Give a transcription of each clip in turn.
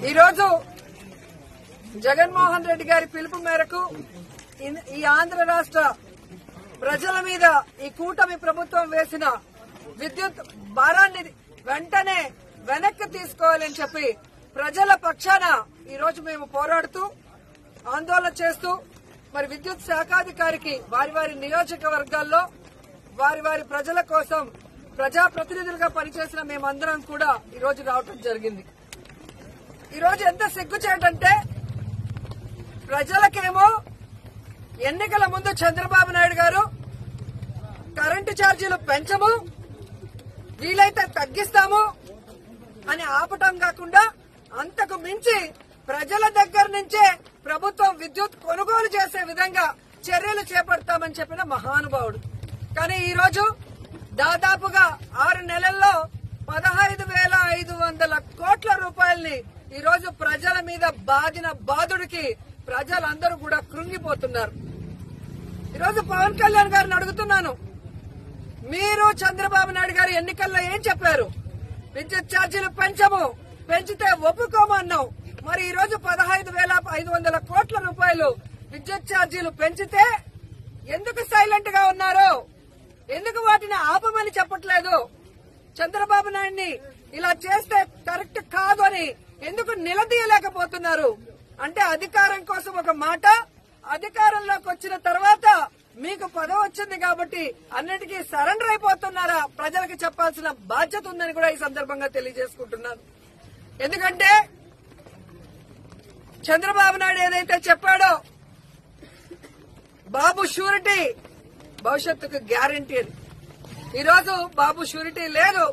ఈరోజు జగన్మోహన్ రెడ్డి గారి పిలుపు మేరకు ఈ ఆంధ్ర రాష్ట్ర ప్రజల మీద ఈ కూటమి ప్రభుత్వం వేసిన విద్యుత్ భారాన్ని వెంటనే వెనక్కి తీసుకోవాలని చెప్పి ప్రజల పక్షాన ఈ రోజు మేము పోరాడుతూ ఆందోళన చేస్తూ మరి విద్యుత్ శాఖాధికారికి వారి వారి నియోజకవర్గాల్లో వారి ప్రజల కోసం ప్రజాప్రతినిధులుగా పనిచేసిన మేమందరం కూడా ఈ రోజు రావటం జరిగింది. ఈ రోజు ఎంత సిగ్గుచేటంటే ప్రజలకేమో ఎన్నికల ముందు చంద్రబాబు నాయుడు గారు కరెంటు ఛార్జీలు పెంచము, వీలైతే తగ్గిస్తాము అని ఆపటం కాకుండా అంతకు మించి ప్రజల దగ్గర నుంచే ప్రభుత్వం విద్యుత్ కొనుగోలు చేసే విధంగా చర్యలు చేపడతామని చెప్పిన మహానుభావుడు. కానీ ఈ రోజు దాదాపుగా 6 నెలల్లో 15,500 కోట్ల రూపాయల్ని ఈ రోజు ప్రజల మీద బాదిన బాదుడికి ప్రజలందరూ కూడా కృంగిపోతున్నారు. ఈరోజు పవన్ కళ్యాణ్ గారిని అడుగుతున్నాను, మీరు చంద్రబాబు నాయుడు గారు ఎన్నికల్లో ఏం చెప్పారు? విద్యుత్ ఛార్జీలు పెంచము, పెంచితే ఒప్పుకోము అన్నావు. మరి ఈ రోజు 15,500 కోట్ల రూపాయలు విద్యుత్ ఛార్జీలు పెంచితే ఎందుకు సైలెంట్ గా ఉన్నారు? ఎందుకు వాటిని ఆపమని చెప్పట్లేదు? చంద్రబాబు నాయుడిని ఇలా చేస్తే కరెక్ట్ కాదు అని ఎందుకు నిలదీయలేకపోతున్నారు? అంటే అధికారం కోసం ఒక మాట, అధికారంలోకి వచ్చిన తర్వాత మీకు పదవి వచ్చింది కాబట్టి అన్నిటికీ సరెండర్ అయిపోతున్నారా? ప్రజలకు చెప్పాల్సిన బాధ్యత ఉందని కూడా ఈ సందర్భంగా తెలియజేసుకుంటున్నాను. ఎందుకంటే చంద్రబాబు నాయుడు ఏదైతే చెప్పాడో బాబు షూరిటీ భవిష్యత్తుకు గ్యారంటీ అని, ఈరోజు బాబు షూరిటీ లేదు,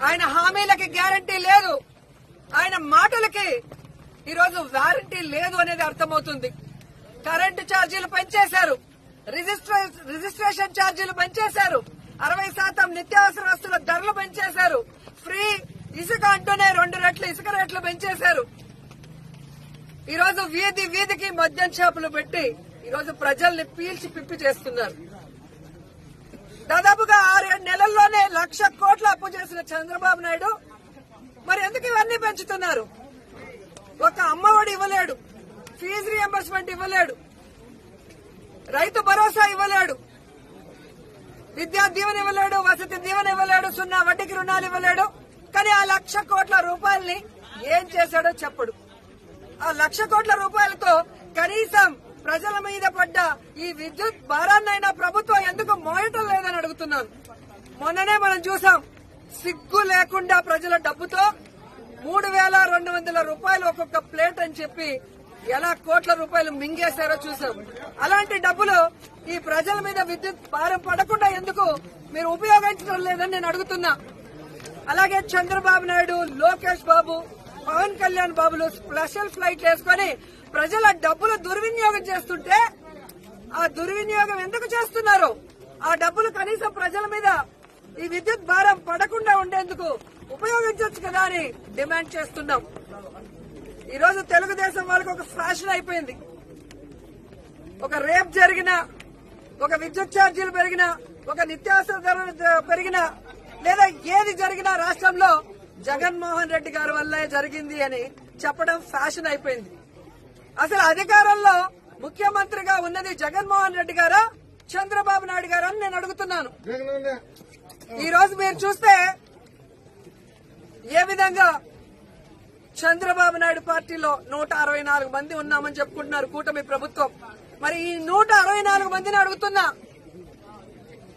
ఆయన హామీలకి గ్యారంటీ లేదు, ఆయన మాటలకి ఈరోజు వారంటీ లేదు అనేది అర్థమవుతుంది. కరెంటు ఛార్జీలు పెంచేశారు, రిజిస్ట్రేషన్ ఛార్జీలు పెంచేశారు, 60% నిత్యావసర వస్తువుల ధరలు పెంచేశారు, ఫ్రీ ఇసుక అంటూనే 2 రెట్లు ఇసుక రేట్లు పెంచేశారు. ఈరోజు వీధికి మద్యం షాపులు పెట్టి ఈరోజు ప్రజల్ని పీల్చి పిప్పి చేస్తున్నారు. దాదాపుగా 6 నెలల్లోనే 1,00,000 కోట్ల అప్పు చేసిన చంద్రబాబు నాయుడు మరి ఎందుకు ఇవన్నీ పెంచుతున్నారు? ఒక అమ్మఒడి ఇవ్వలేడు, ఫీజు రియంబర్స్మెంట్ ఇవ్వలేడు, రైతు భరోసా ఇవ్వలేడు, విద్యా దీవెన ఇవ్వలేడు, వసతి దీవెన ఇవ్వలేడు, 0 వడ్డీకి రుణాలు ఇవ్వలేడు. కానీ ఆ 1,00,000 కోట్ల రూపాయల్ని ఏం చేశాడో చెప్పడు. ఆ 1,00,000 కోట్ల రూపాయలతో కనీసం ప్రజల మీద పడ్డ ఈ విద్యుత్ భారాన్నైనా ప్రభుత్వం ఎందుకు మోయటం లేదని అడుగుతున్నాను. మొన్ననే మనం చూసాం, సిగ్గు లేకుండా ప్రజల డబ్బుతో 3,200 రూపాయలు ఒక్కొక్క ప్లేట్ అని చెప్పి ఎలా కోట్ల రూపాయలు మింగేశారో చూసాం. అలాంటి డబ్బులు ఈ ప్రజల మీద విద్యుత్ భారం పడకుండా ఎందుకు మీరు ఉపయోగించడం లేదని నేను అడుగుతున్నా. అలాగే చంద్రబాబు నాయుడు, లోకేష్ బాబు, పవన్ కళ్యాణ్ బాబులు స్పెషల్ ఫ్లైట్ వేసుకుని ప్రజల డబ్బులు దుర్వినియోగం చేస్తుంటే ఆ దుర్వినియోగం ఎందుకు చేస్తున్నారు? ఆ డబ్బులు కనీసం ప్రజల మీద ఈ విద్యుత్ భారం పడకుండా ఉండేందుకు ఉపయోగించవచ్చు కదా అని డిమాండ్ చేస్తున్నాం. ఈరోజు తెలుగుదేశం వాళ్ళకి ఒక ఫ్యాషన్ అయిపోయింది. ఒక రేప్ జరిగినా, ఒక విద్యుత్ ఛార్జీలు పెరిగినా, ఒక నిత్యావసర ధరలు పెరిగినా, లేదా ఏది జరిగినా రాష్ట్రంలో జగన్మోహన్ రెడ్డి గారి వల్లే జరిగింది అని చెప్పడం ఫ్యాషన్ అయిపోయింది. అసలు అధికారంలో ముఖ్యమంత్రిగా ఉన్నది జగన్మోహన్ రెడ్డి గారా, చంద్రబాబు నాయుడు గారా అని నేను అడుగుతున్నాను. ఈ రోజు మీరు చూస్తే ఏ విధంగా చంద్రబాబు నాయుడు పార్టీలో 164 మంది ఉన్నామని చెప్పుకుంటున్నారు కూటమి ప్రభుత్వం. మరి ఈ 164 మందిని అడుగుతున్నా,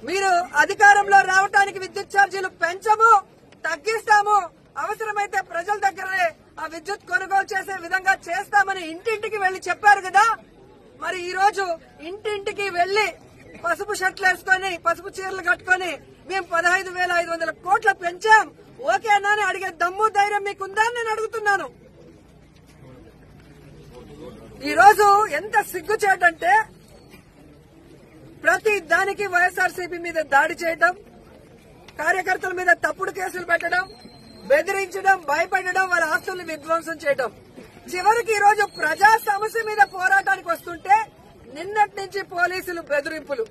మీరు అధికారంలో రావడానికి విద్యుత్ ఛార్జీలు పెంచము, తగ్గిస్తాము, అవసరమైతే ప్రజల దగ్గరే ఆ విద్యుత్ కొనుగోలు చేసే విధంగా చేస్తామని ఇంటింటికి వెళ్లి చెప్పారు కదా. మరి ఈ రోజు ఇంటింటికి వెళ్లి పసుపు షర్ట్లు వేసుకుని, పసుపు చీరలు కట్టుకుని మేము 15,500 కోట్లు పెంచాం, ఓకేనా అని అడిగే దమ్ము ధైర్యం మీకుందా అని నేను అడుగుతున్నాను. ఈ రోజు ఎంత సిగ్గుచేటంటే ప్రతి దానికి వైఎస్ఆర్సీపీ మీద దాడి చేయడం, కార్యకర్తల మీద తప్పుడు కేసులు పెట్టడం, బెదిరించడం, భయపెట్టడం, వాళ్ళ ఆస్తుల్ని విధ్వంసం చేయడం. చివరికి ఈ రోజు ప్రజా సమస్య మీద పోరాటానికి వస్తుంటే నిన్నటి నుంచి పోలీసులు బెదిరింపులు.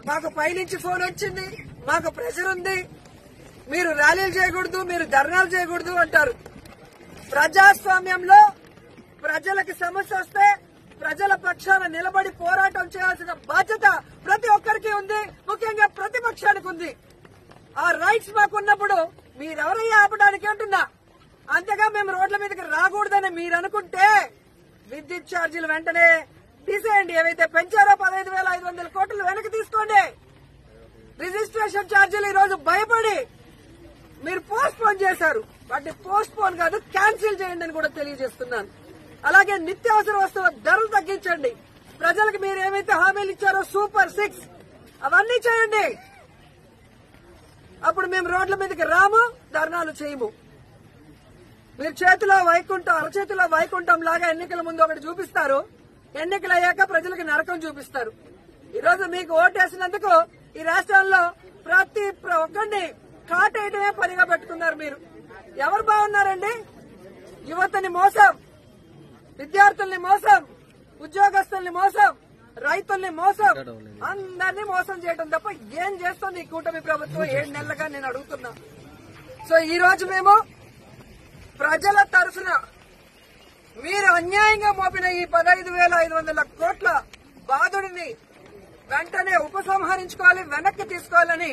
మాకు పైనుంచి ఫోన్ వచ్చింది, మాకు ప్రెషర్ ఉంది, మీరు ర్యాలీలు చేయకూడదు, మీరు ధర్నాలు చేయకూడదు అంటారు. ప్రజాస్వామ్యంలో ప్రజలకి సమస్య వస్తే ప్రజల పక్షాన నిలబడి పోరాటం చేయాల్సిన బాధ్యత ప్రతి ఒక్కరికి ఉంది, ముఖ్యంగా ప్రతిపక్షానికి ఉంది. ఆ రైట్స్ మాకున్నప్పుడు మీరెవరయ్యా ఆపడానికి అంటున్నా. అంతగా మేము రోడ్ల మీదకి రాకూడదని మీరు అనుకుంటే విద్యుత్ ఛార్జీలు వెంటనే తీసేయండి. ఏవైతే పెంచారో 15,500 కోట్లు వెనక్కి తీసుకోండి. రిజిస్ట్రేషన్ ఛార్జీలు ఈ రోజు భయపడి మీరు పోస్ట్ పోన్ చేశారు. వాటిని పోస్ట్ పోన్ కాదు, క్యాన్సిల్ చేయండి అని కూడా తెలియజేస్తున్నాను. అలాగే నిత్యావసర వస్తువుల ధరలు తగ్గించండి. ప్రజలకు మీరు ఏమైతే హామీలు ఇచ్చారో సూపర్ 6 అవన్నీ చేయండి. అప్పుడు మేము రోడ్ల మీదకి రాము, ధర్నాలు చేయము. మీరు చేతిలో వైకుంఠం, అరచేతిలో వైకుంఠం లాగా ఎన్నికల ముందు ఒకటి చూపిస్తారు, ఎన్నికలు అయ్యాక ప్రజలకు నరకం చూపిస్తారు. ఈ రోజు మీకు ఓటేసినందుకు ఈ రాష్ట్రంలో ప్రతి ఒక్కరిని కాటేయడమే పనిగా పెట్టుకున్నారు. మీరు ఎవరు బాగున్నారండి? యువతని మోసం, విద్యార్థుల్ని మోసం, ఉద్యోగస్తుల్ని మోసం, రైతుల్ని మోసం, అందరినీ మోసం చేయడం తప్ప ఏం చేస్తుంది ఈ కూటమి ప్రభుత్వం 7 నెలలుగా నేను అడుగుతున్నా. సో ఈ రోజు మేము ప్రజల తరఫున మీరు అన్యాయంగా మోపిన ఈ 15,500 కోట్ల బాధుడిని వెంటనే ఉపసంహరించుకోవాలి, వెనక్కి తీసుకోవాలని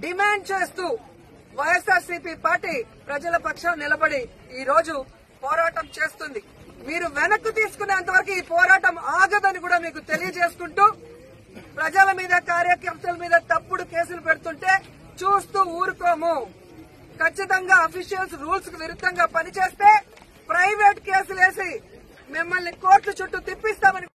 డిమాండ్ చేస్తూ వైఎస్ఆర్సీపీ పార్టీ ప్రజల పక్షాన నిలబడి ఈ రోజు పోరాటం చేస్తుంది. మీరు వెనక్కి తీసుకునేంత వరకు ఈ పోరాటం ఆగదని కూడా మీకు తెలియజేసుకుంటూ, ప్రజల మీద, కార్యకర్తల మీద తప్పుడు కేసులు పెడుతుంటే చూస్తూ ఊరుకోము. ఖచ్చితంగా అఫీషియల్స్ రూల్స్ కు విరుద్ధంగా పనిచేస్తే ప్రైవేట్ కేసులు వేసి మిమ్మల్ని కోర్టు చుట్టూ తిప్పిస్తామని